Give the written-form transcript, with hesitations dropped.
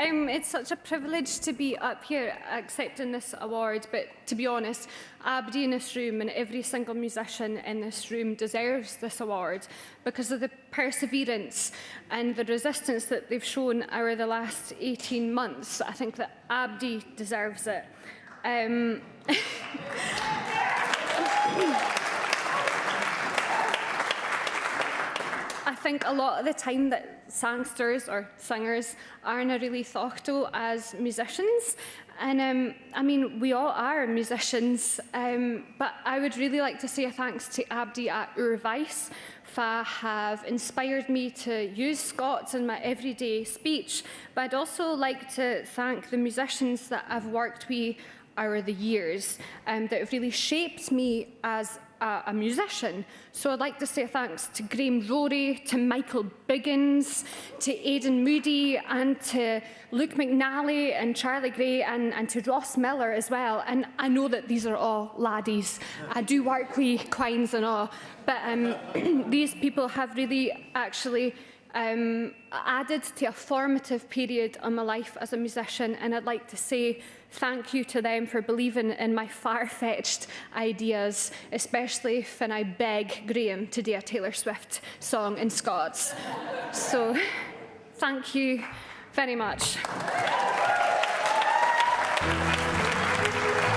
It's such a privilege to be up here accepting this award, but to be honest, everybody in this room and every single musician in this room deserves this award because of the perseverance and the resistance that they've shown over the last 18 months. I think that everybody deserves it. I think a lot of the time that songsters or singers aren't really thought of as musicians. And I mean, we all are musicians, but I would really like to say a thanks to everybody at ALBA Scots for have inspired me to use Scots in my everyday speech. But I'd also like to thank the musicians that I've worked with over the years that have really shaped me as a musician. So I'd like to say thanks to Graham Rory, to Michael Biggins, to Aidan Moody, and to Luke McNally and Charlie Gray, and to Ross Miller as well. And I know that these are all laddies. I do work with Quines and all, but these people have really actually added to a formative period of my life as a musician, and I'd like to say thank you to them for believing in my far-fetched ideas, especially when I beg Graham to do a Taylor Swift song in Scots. So, thank you very much.